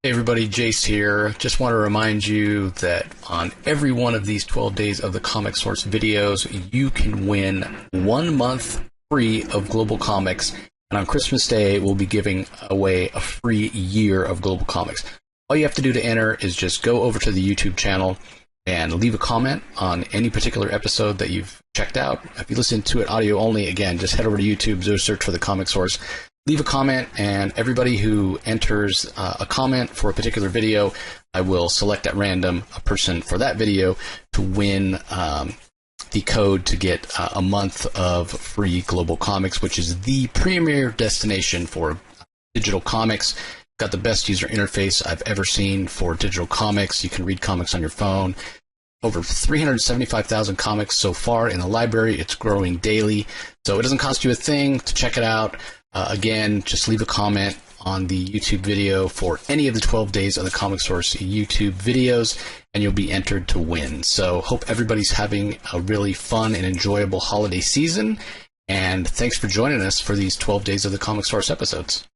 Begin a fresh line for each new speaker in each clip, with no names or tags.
Hey everybody, Jace here. Just want to remind you that on every one of these 12 days of the Comic Source videos, you can win 1 month free of Global Comics. And on Christmas Day, we'll be giving away a free year of Global Comics. All you have to do to enter is just go over to the YouTube channel and leave a comment on any particular episode that you've checked out. If you listen to it audio only, again, just head over to YouTube, do a search for the Comic Source. Leave a comment, and everybody who enters a comment for a particular video, I will select at random a person for that video to win the code to get a month of free Global Comics, which is the premier destination for digital comics. Got the best user interface I've ever seen for digital comics. You can read comics on your phone. Over 375,000 comics so far in the library. It's growing daily, so it doesn't cost you a thing to check it out. Again, just leave a comment on the YouTube video for any of the 12 days of the Comic Source YouTube videos, and you'll be entered to win. So hope everybody's having a really fun and enjoyable holiday season, and thanks for joining us for these 12 days of the Comic Source episodes.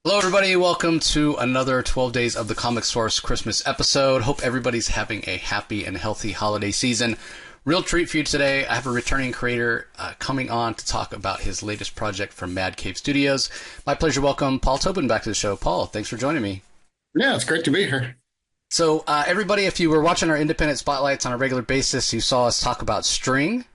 Hello everybody, welcome to another 12 Days of the Comic Source Christmas episode. Hope everybody's having a happy and healthy holiday season. Real treat for you today. I have a returning creator coming on to talk about his latest project from Mad Cave Studios. My pleasure to welcome Paul Tobin back to the show. Paul, thanks for joining me.
Yeah, it's great to be here.
So everybody, if you were watching our independent spotlights on a regular basis, you saw us talk about String,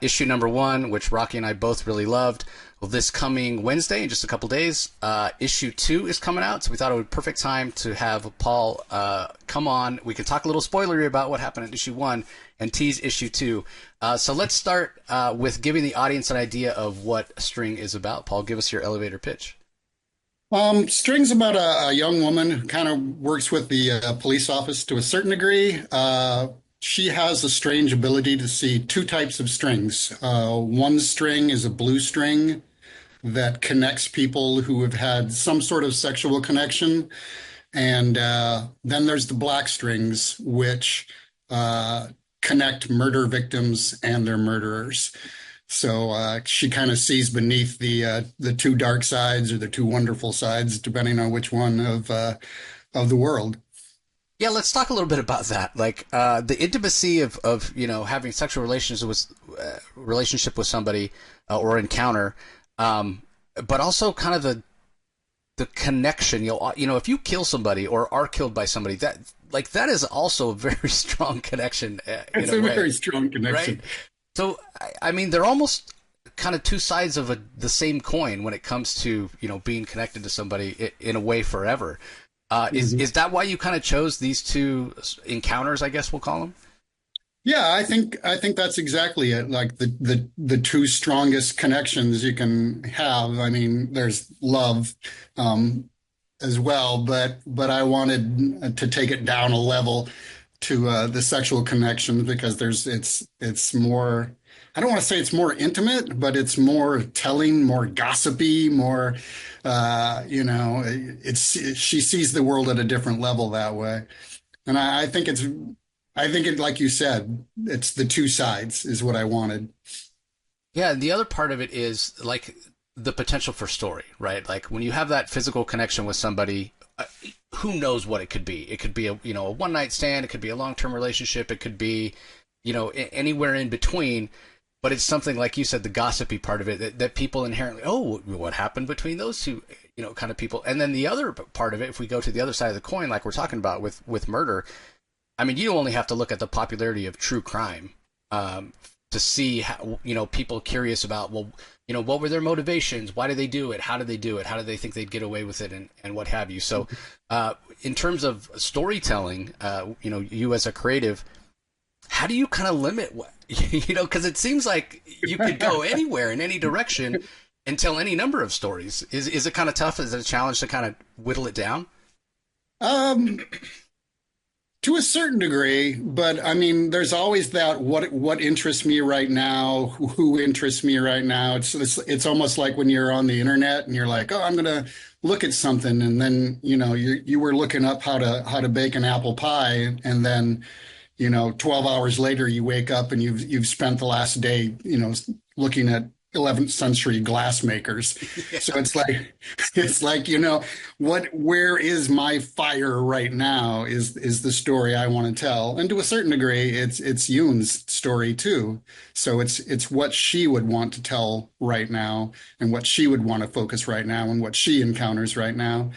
issue number 1, which Rocky and I both really loved. Well, this coming Wednesday, in just a couple days, issue 2 is coming out, so we thought it would be a perfect time to have Paul come on. We can talk a little spoilery about what happened in issue 1 and tease issue 2. So let's start with giving the audience an idea of what String is about. Paul, give us your elevator pitch.
String's about a young woman who kind of works with the police office to a certain degree. She has a strange ability to see two types of strings. One string is a blue string that connects people who have had some sort of sexual connection. And then there's the black strings, which connect murder victims and their murderers. So she kind of sees beneath the two dark sides or the two wonderful sides, depending on which one of the world.
Yeah, let's talk a little bit about that. Like the intimacy of having sexual relationship with somebody or encounter, but also kind of the connection. If you kill somebody or are killed by somebody, that is also a very strong connection.
It's a very strong connection,
right? So I mean, they're almost kind of two sides of the same coin when it comes to being connected to somebody in a way forever. Is that why you kind of chose these two encounters, I guess we'll call them?
Yeah, I think that's exactly it. Like the two strongest connections you can have. I mean, there's love as well, but I wanted to take it down a level to the sexual connections because it's more. I don't want to say it's more intimate, but it's more telling, more gossipy, more, she sees the world at a different level that way. And I think like you said, it's the two sides is what I wanted.
Yeah. And the other part of it is like the potential for story, right? Like when you have that physical connection with somebody, who knows what it could be? It could be a one night stand. It could be a long-term relationship. It could be, anywhere in between. But it's something, like you said, the gossipy part of it, that people inherently, what happened between those two, kind of people. And then the other part of it, if we go to the other side of the coin, like we're talking about with murder, I mean, you only have to look at the popularity of true crime to see how, people curious about, what were their motivations? Why did they do it? How did they do it? How did they think they'd get away with it and what have you? So in terms of storytelling, you as a creative, how do you kind of limit what, because it seems like you could go anywhere in any direction and tell any number of stories. Is it kind of tough? Is it a challenge to kind of whittle it down?
To a certain degree, but I mean, there's always that what interests me right now, who interests me right now. It's almost like when you're on the internet and you're like, oh, I'm gonna look at something and then, you were looking up how to bake an apple pie, and then 12 hours later, you wake up and you've spent the last day, looking at 11th century glass makers. So
Yeah.
it's like, where is my fire right now is the story I want to tell. And to a certain degree, it's Yoon's story too. So it's what she would want to tell right now, and what she would want to focus right now, and what she encounters right now.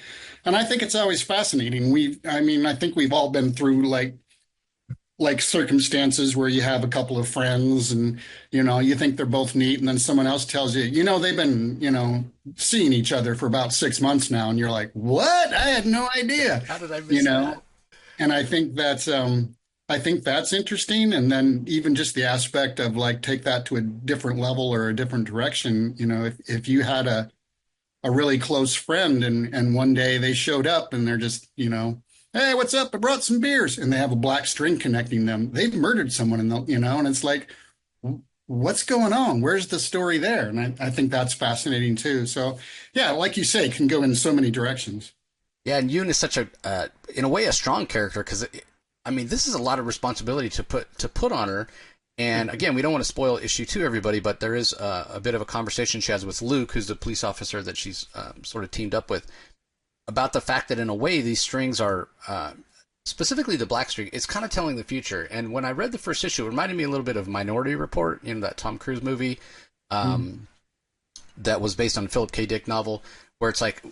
And I think it's always fascinating. I mean, I think we've all been through like circumstances where you have a couple of friends, and you think they're both neat, and then someone else tells you, they've been seeing each other for about 6 months now, and you're like, what? I had no idea.
How did I
you
miss that?
know and I think that's interesting. And then even just the aspect of like, take that to a different level or a different direction. If you had a really close friend, and one day they showed up and they're just, hey, what's up? I brought some beers, and they have a black string connecting them. They've murdered someone, and it's like, what's going on? Where's the story there? And I think that's fascinating too. So yeah, like you say, it can go in so many directions.
Yeah, and Yoon is such a, in a way, a strong character because, I mean, this is a lot of responsibility to put on her. And again, we don't want to spoil issue two, everybody, but there is a bit of a conversation she has with Luke, who's the police officer that she's sort of teamed up with, about the fact that in a way these strings are, specifically the black string, it's kind of telling the future. And when I read the first issue, it reminded me a little bit of Minority Report, that Tom Cruise movie
Mm-hmm.
um, that was based on a Philip K. Dick novel, where it's like,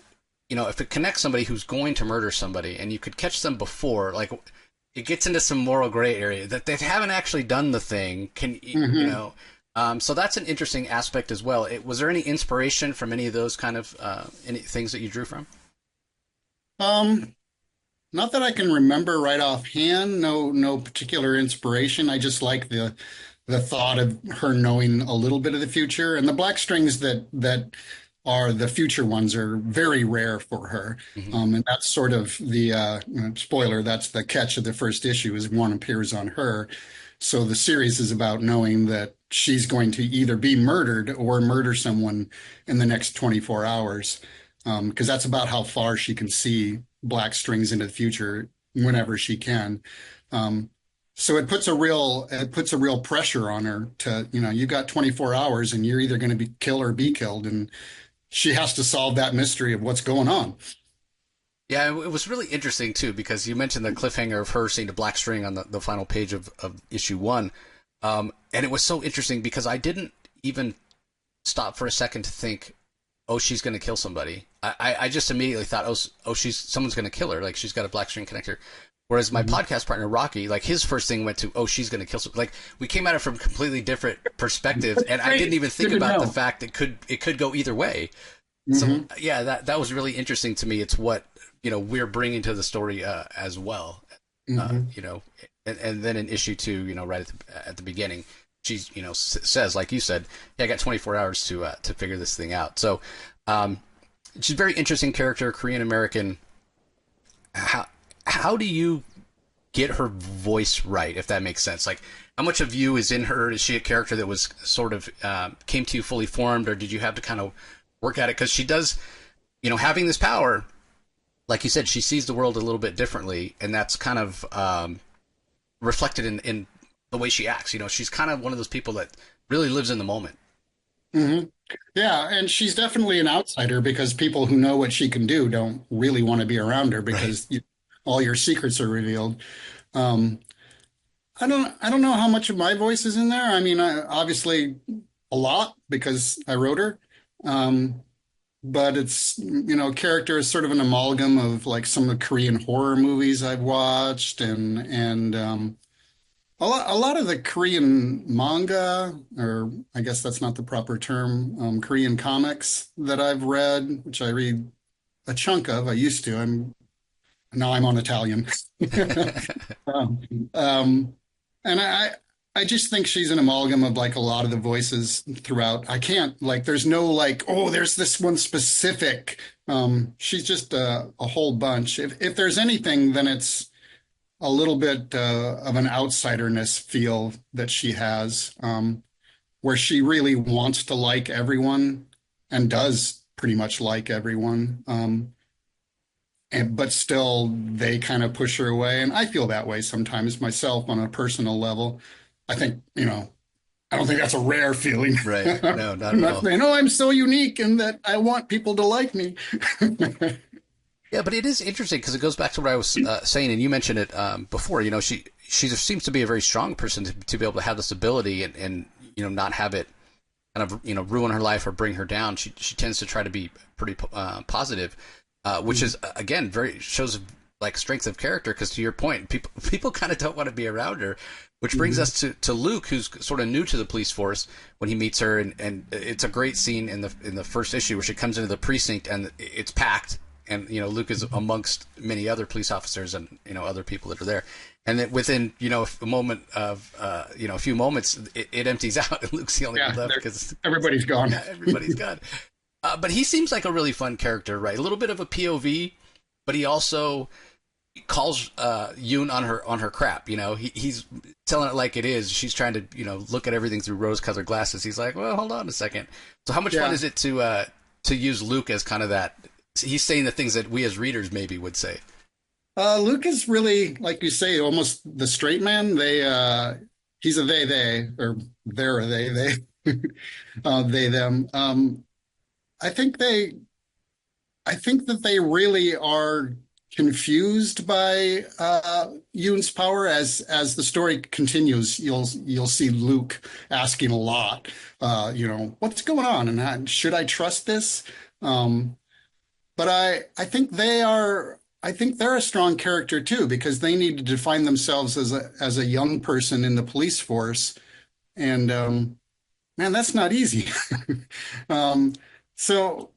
if it connects somebody who's going to murder somebody and you could catch them before, like it gets into some moral gray area that they haven't actually done the thing. So that's an interesting aspect as well. Was there any inspiration from any of those kind of any things that you drew from?
Um, Not that I can remember right offhand. No, no particular inspiration. I just like the thought of her knowing a little bit of the future, and the black strings that are the future ones are very rare for her.
Hmm.
And that's sort of the spoiler. That's the catch of the first issue, is one appears on her. So the series is about knowing that she's going to either be murdered or murder someone in the next 24 hours, because that's about how far she can see black strings into the future whenever she can. Um, so it puts a real pressure on her to, you got 24 hours and you're either going to be killed or be killed, and she has to solve that mystery of what's going on.
Yeah, it was really interesting too because you mentioned the cliffhanger of her seeing the black string on the final page of issue one, and it was so interesting because I didn't even stop for a second to think, oh, she's going to kill somebody. I just immediately thought, oh, someone's going to kill her. Like she's got a black string connector. Whereas my
Mhm.
podcast partner Rocky, like his first thing went to, oh, she's going to kill. Like we came at it from completely different perspectives, and I didn't
Great.
even
Good
think
to
about the
know.
fact it could go either way. So
Hmm.
yeah, that was really interesting to me. It's what we're bringing to the story as well. Uh,
Hmm.
you know, and then in issue two, right at the beginning, she's says like you said, yeah, I got 24 hours to figure this thing out. So um, she's a very interesting character, Korean American. How do you get her voice right, if that makes sense? Like, how much of you is in her? Is she a character that was sort of came to you fully formed, or did you have to kind of work at it? Because she does, having this power, like you said, she sees the world a little bit differently, and that's kind of reflected in the way she acts. She's kind of one of those people that really lives in the moment.
Hmm. Yeah, and she's definitely an outsider, because people who know what she can do don't really want to be around her,
Right.
because all your secrets are revealed. Um, I don't know how much of my voice is in there. I mean, obviously a lot, because I wrote her. Um, but it's, character is sort of an amalgam of like some of the Korean horror movies I've watched, and a lot of the Korean manga, or I guess that's not the proper term, Korean comics that I've read, which I read a chunk of. I used to. Now I'm on Italian. Um, um, and I just think she's an amalgam of like a lot of the voices throughout. I can't, like, there's no like, oh, there's this one specific. She's just a whole bunch. If there's anything, then it's a little bit of an outsiderness feel that she has, where she really wants to like everyone, and does pretty much like everyone. But still they kind of push her away. And I feel that way sometimes myself on a personal level. I think, I don't think that's a rare feeling.
Right. No, not
I'm
at
not
all.
saying, oh, I'm so unique and that I want people to like me.
Yeah, but it is interesting because it goes back to what I was saying, and you mentioned it before. She seems to be a very strong person to be able to have this ability and not have it kind of ruin her life or bring her down. She tends to try to be pretty positive, which is again very shows like strength of character. Because to your point, people kind of don't want to be around her. Which brings us to Luke, who's sort of new to the police force when he meets her, and it's a great scene in the first issue where she comes into the precinct and it's packed. And Luke is amongst many other police officers and other people that are there, and then within a moment of a few moments it empties out and Luke's the only one left because
everybody's gone.
Yeah, everybody's gone. But he seems like a really fun character, right? A little bit of a POV, but he also calls Yoon on her crap. He's telling it like it is. She's trying to look at everything through rose-colored glasses. He's like, well, hold on a second. So how much fun is it to use Luke as kind of that? He's saying the things that we as readers maybe would say.
Luke is really, like you say, almost the straight man. He's a they, or they're a they, they, them. I think that they really are confused by Yoon's power. As the story continues, you'll see Luke asking a lot. What's going on, and should I trust this? But I think they're a strong character too, because they need to define themselves as a young person in the police force. And man, that's not easy. um, so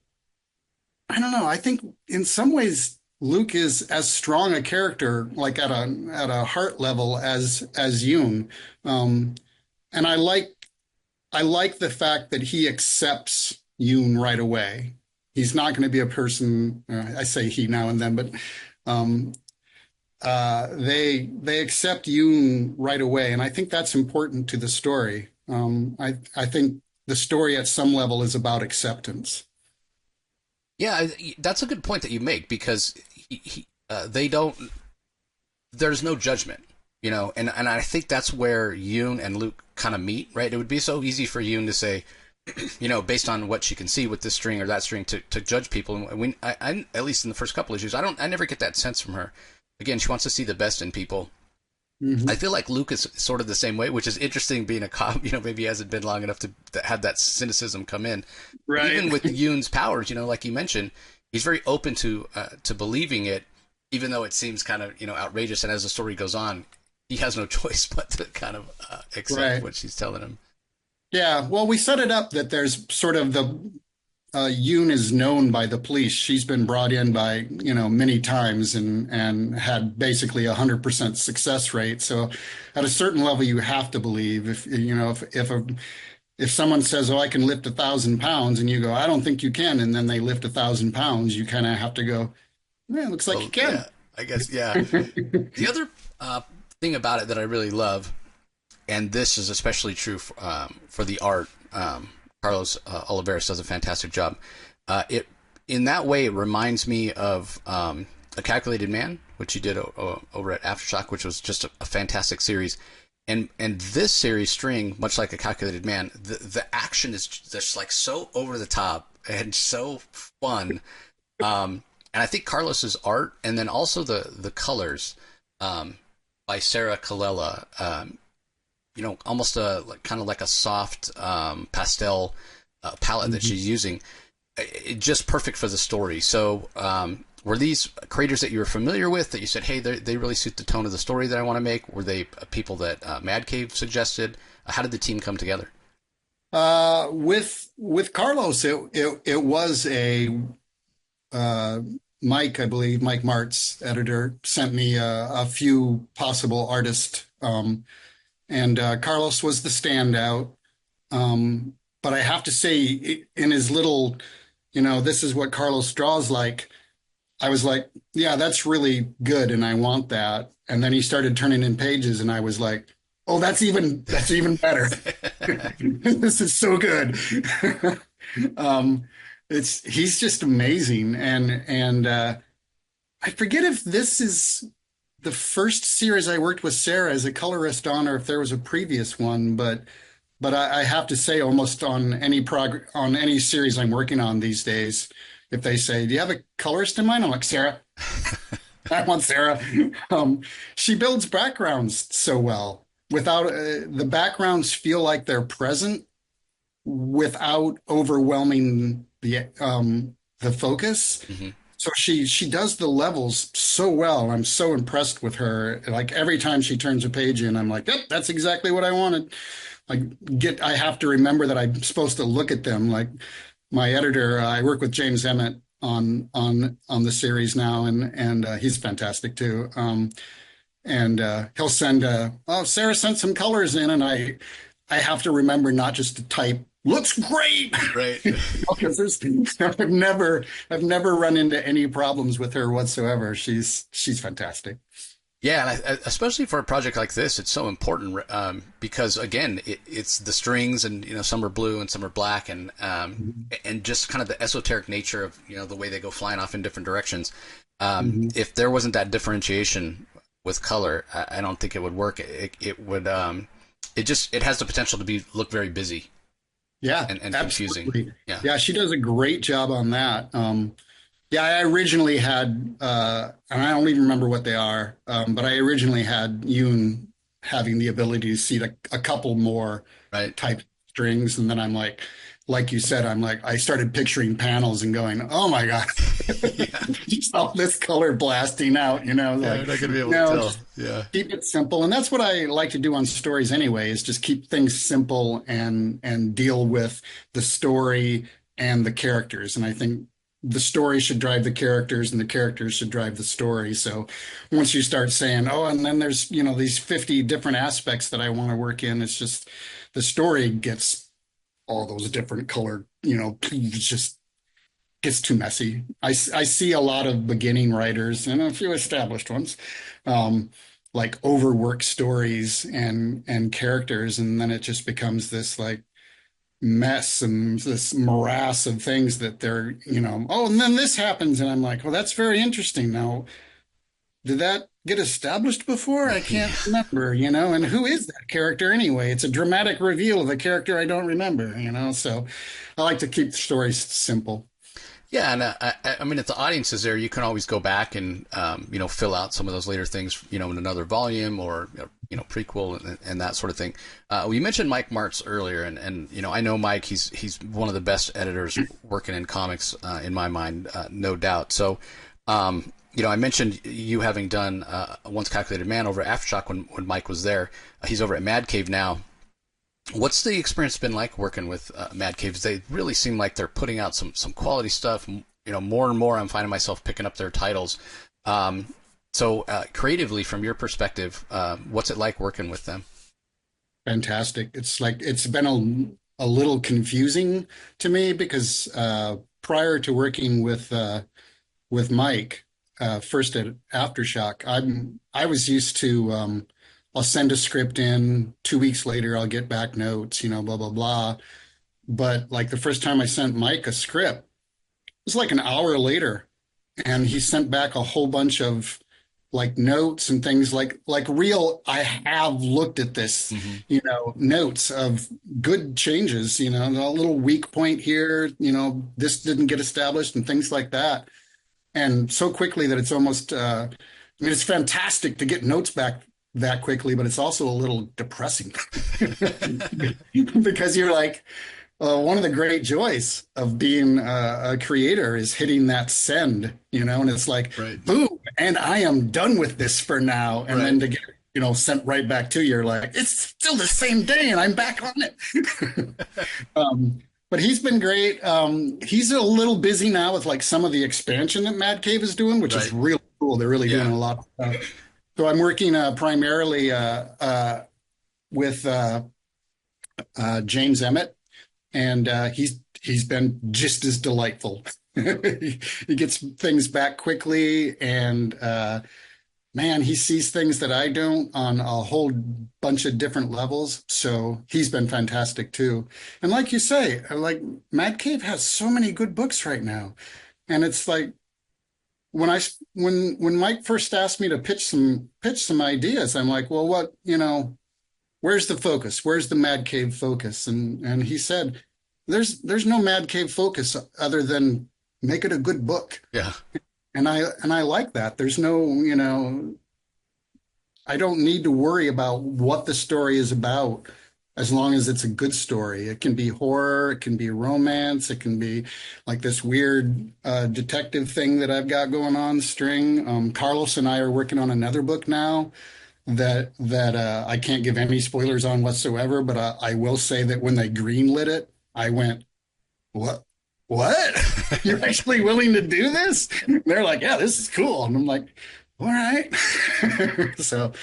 I don't know. I think in some ways Luke is as strong a character, like at a heart level, as Yoon. And I like the fact that he accepts Yoon right away. He's not going to be a person. I say he now and then, but um, they accept Yoon right away, and I think that's important to the story. I think the story at some level is about acceptance.
Yeah, that's a good point that you make because they don't. There's no judgment, and I think that's where Yoon and Luke kind of meet, right? It would be so easy for Yoon to say, based on what she can see with this string or that string, to judge people. And I at least in the first couple issues, I never get that sense from her. Again, she wants to see the best in people.
Mm-hmm.
I feel like Luke is sort of the same way, which is interesting being a cop. Maybe he hasn't been long enough to have that cynicism come in.
Right.
Even with Yoon's powers, like you mentioned, he's very open to believing it, even though it seems kind of outrageous. And as the story goes on, he has no choice but to kind of accept what she's telling him.
Yeah, well, we set it up that there's sort of Yoon is known by the police. She's been brought in by, many times and had basically 100% success rate. So at a certain level, you have to believe if someone says, oh, I can lift 1,000 pounds and you go, I don't think you can. And then they lift 1,000 pounds, you kind of have to go, yeah, it looks like you can.
Yeah, I guess. Yeah. The other thing about it that I really love, and this is especially true for the art. Carlos Oliveros does a fantastic job. It in that way it reminds me of A Calculated Man, which he did over at Aftershock, which was just a fantastic series. And this series, String, much like A Calculated Man, the action is just like so over the top and so fun. And I think Carlos's art, and then also the colors by Sarah Colella. Almost kind of like a soft pastel palette that she's using. Just perfect for the story. So were these creators that you were familiar with that you said, hey, they really suit the tone of the story that I want to make? Were they people that Mad Cave suggested? How did the team come together?
With Carlos, it was a Mike, I believe, Mike Martz, editor, sent me a few possible artists. And Carlos was the standout. But I have to say, in his little, this is what Carlos draws like, I was like, yeah, that's really good, and I want that. And then he started turning in pages, and I was like, oh, that's even better. This is so good. he's just amazing, and I forget if this is the first series I worked with Sarah as a colorist on, or if there was a previous one, but I have to say, almost on on any series I'm working on these days, if they say, "Do you have a colorist in mind?" I'm like, Sarah. I want Sarah. Um, she builds backgrounds so well without the backgrounds feel like they're present without overwhelming the focus.
Hmm.
So she does the levels so well. I'm so impressed with her. Like every time she turns a page in, I'm like, yep, that's exactly what I wanted. I have to remember that I'm supposed to look at them. Like my editor, I work with James Emmett on the series now, and he's fantastic too. And he'll send oh, Sarah sent some colors in, and I have to remember not just to type looks great,
Right.
because I've never run into any problems with her whatsoever. She's fantastic.
Yeah, and especially for a project like this, it's so important because again, it's the strings, and some are blue and some are black, and just kind of the esoteric nature of the way they go flying off in different directions.
Mhm.
If there wasn't that differentiation with color, I don't think it would work. It would it has the potential to be look very busy
Yeah,
and confusing.
absolutely.
Yeah,
Yeah, she does a great job on that. Yeah, I originally had, and I don't even remember what they are, but I originally had Yoon having the ability to see a couple more
right.
type strings, and then I'm like you said, I started picturing panels and going, oh my God,
Yeah,
just all this color blasting out,
yeah,
like,
you're not gonna be able to
no,
tell.
just
Yeah,
keep it simple. And that's what I like to do on stories anyway, is just keep things simple and deal with the story and the characters. And I think the story should drive the characters and the characters should drive the story. So once you start saying, oh, and then there's, these 50 different aspects that I want to work in, it's just the story gets all those different colored, it just gets too messy. I see a lot of beginning writers and a few established ones, um, like overwork stories and characters, and then it just becomes this like mess and this morass of things that they're, oh, and then this happens, and I'm like, well, that's very interesting. Now, did that get established before? I can't
yeah.
remember, and who is that character anyway? It's a dramatic reveal of a character I don't remember, so I like to keep the stories simple.
Yeah, and I mean, if the audience is there, you can always go back and fill out some of those later things, in another volume or prequel and that sort of thing. Well, you mentioned Mike Martz earlier, and I know Mike. He's one of the best editors working in comics in my mind, no doubt. So, I mentioned you having done Once Calculated Man over at Aftershock when Mike was there. He's over at Mad Cave now. What's the experience been like working with Mad Caves? They really seem like they're putting out some quality stuff. More and more, I'm finding myself picking up their titles. So creatively, from your perspective, what's it like working with them?
Fantastic. It's been a little confusing to me because prior to working with Mike, first at Aftershock, I was used to I'll send a script in, 2 weeks later I'll get back notes, blah blah blah. But like the first time I sent Mike a script, it was like an hour later, and he sent back a whole bunch of like notes and things like real I have looked at this,
Hmm.
notes of good changes, a little weak point here, this didn't get established and things like that. And so quickly that it's almost I mean, it's fantastic to get notes back that quickly, but it's also a little depressing because you're like, one of the great joys of being a creator is hitting that send, and it's like,
Right.
boom, and I am done with this for now. And
Right.
then to get, sent right back to you, you're like, it's still the same day and I'm back on it. But he's been great. He's a little busy now with like some of the expansion that Mad Cave is doing, which is
Right.
really cool. They're really doing
Yeah.
a lot of stuff. So I'm working primarily with James Emmett, and he's been just as delightful. He gets things back quickly, and man, he sees things that I don't on a whole bunch of different levels. So he's been fantastic too. And like you say, like Mad Cave has so many good books right now. And it's like when Mike first asked me to pitch some ideas, I'm like, well, where's the focus? Where's the Mad Cave focus? And he said, there's no Mad Cave focus other than make it a good book.
Yeah.
And I like that. There's no, I don't need to worry about what the story is about as long as it's a good story. It can be horror, it can be romance, it can be like this weird detective thing that I've got going on, String. Carlos and I are working on another book now that I can't give any spoilers on whatsoever, but I will say that when they greenlit it, I went, "What? What? You're actually willing to do this?" They're like, "Yeah, this is cool," and I'm like, "All right." So,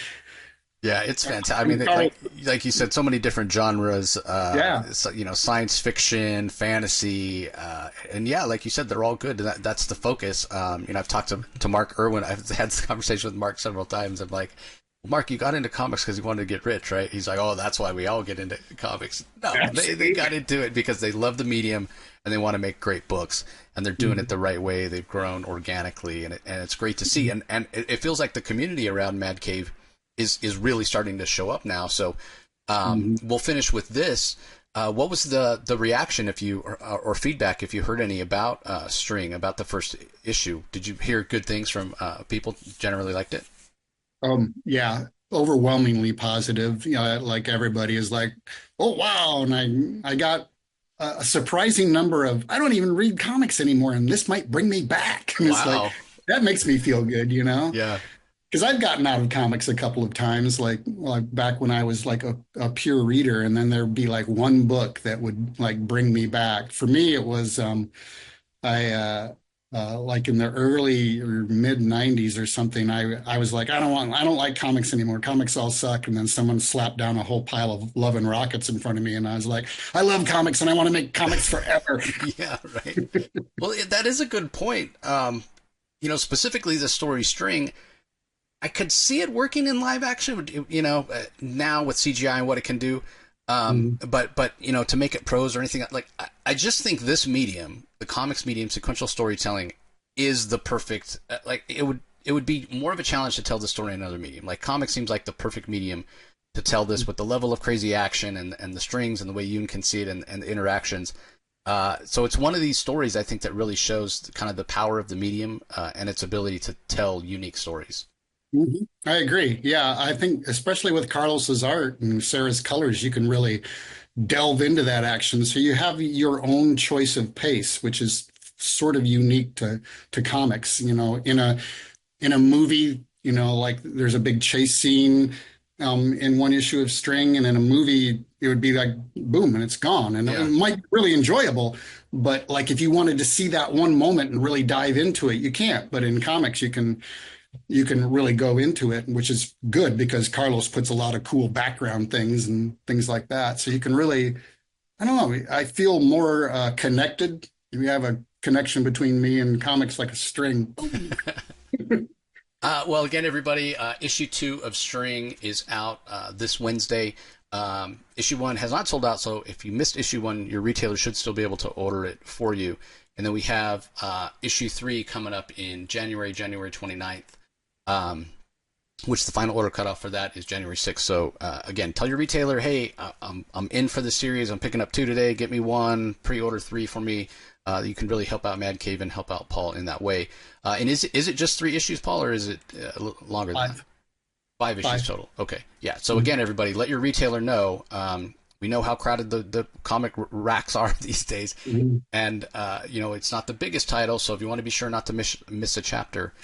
Yeah, it's fantastic. I mean,
and Carl,
like you said, so many different genres.
yeah,
Science fiction, fantasy, and yeah, like you said, they're all good. That's the focus. I've talked to Mark Irwin. I've had this conversation with Mark several times. I'm like, Mark, you got into comics because you wanted to get rich, right? He's like, oh, that's why we all get into comics. No, they got into it because they love the medium and they want to make great books, and they're doing it the right way. They've grown organically, and it's great to see. And it feels like the community around Mad Cave is really starting to show up now. So we'll finish with this. What was the reaction if you or feedback if you heard any about String, about the first issue? Did you hear good things from people generally liked it?
yeah, overwhelmingly positive. Like everybody is like, "Oh wow!" And I got a surprising number of. I don't even read comics anymore, and this might bring me back. And it's like
Wow.
that makes me feel good.
Yeah.
Because I've gotten out of comics a couple of times, like back when I was like a pure reader, and then there'd be like one book that would like bring me back. For me, it was I like in the early or mid '90s or something. I was like, I don't like comics anymore. Comics all suck. And then someone slapped down a whole pile of Love and Rockets in front of me, and I was like, I love comics, and I want to make comics forever.
Yeah, right. Well, that is a good point. Specifically the story String, I could see it working in live action, now with CGI and what it can do.
Mhm.
But to make it prose or anything like, I just think this medium, the comics medium, sequential storytelling, is the perfect. Like it would be more of a challenge to tell the story in another medium. Like comics seems like the perfect medium to tell this with the level of crazy action and the strings and the way Yoon can see it and the interactions. So it's one of these stories I think that really shows kind of the power of the medium and its ability to tell unique stories.
I agree. Yeah, I think especially with Carlos's art and Sarah's colors, you can really delve into that action. So you have your own choice of pace, which is sort of unique to comics. In a movie, like there's a big chase scene in one issue of String, and in a movie it would be like boom and it's gone, and it
Yeah.
might be really enjoyable. But like if you wanted to see that one moment and really dive into it, you can't. But in comics, you can really go into it, which is good because Carlos puts a lot of cool background things and things like that. So you can really, I don't know, I feel more connected. We have a connection between me and comics like a string.
Well, again, everybody, issue 2 of String is out this Wednesday. Issue 1 has not sold out, so if you missed issue 1, your retailer should still be able to order it for you. And then we have issue 3 coming up in January 29th, which the final order cutoff for that is January 6th. So, again, tell your retailer, hey, I'm in for the series. I'm picking up 2 today. Get me 1. Pre-order 3 for me. You can really help out Mad Cave and help out Paul in that way. And is it just 3 issues, Paul, or is it a little longer than that? 5 issues
Five.
total. Okay. Yeah. So again, everybody, let your retailer know. We know how crowded the comic racks are these days.
Mhm.
And, it's not the biggest title. So if you want to be sure not to miss a chapter,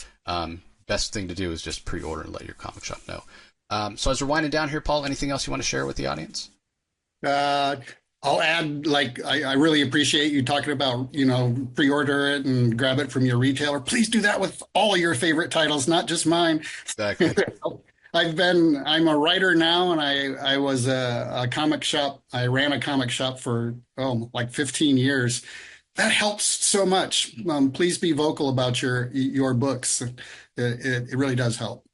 best thing to do is just pre-order and let your comic shop know. So as we're winding down here, Paul, anything else you want to share with the audience?
Uh, I'll add, like, I really appreciate you talking about, pre-order it and grab it from your retailer. Please do that with all your favorite titles, not just mine.
Exactly.
I'm a writer now, and I was a comic shop. I ran a comic shop for, like 15 years. That helps so much. Please be vocal about your books. It really does help.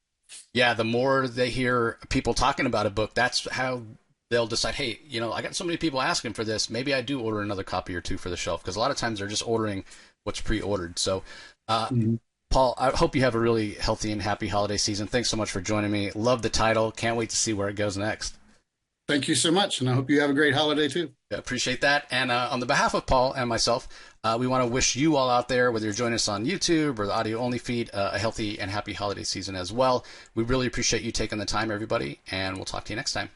Yeah, the more they hear people talking about a book, that's how they'll decide, hey, I got so many people asking for this. Maybe I do order another copy or two for the shelf, because a lot of times they're just ordering what's pre-ordered. So, uh,
Mhm.
Paul, I hope you have a really healthy and happy holiday season. Thanks so much for joining me. Love the title. Can't wait to see where it goes next.
Thank you so much, and I hope you have a great holiday too.
I appreciate that. And on the behalf of Paul and myself, we want to wish you all out there, whether you're joining us on YouTube or the audio only feed, a healthy and happy holiday season as well. We really appreciate you taking the time, everybody, and we'll talk to you next time.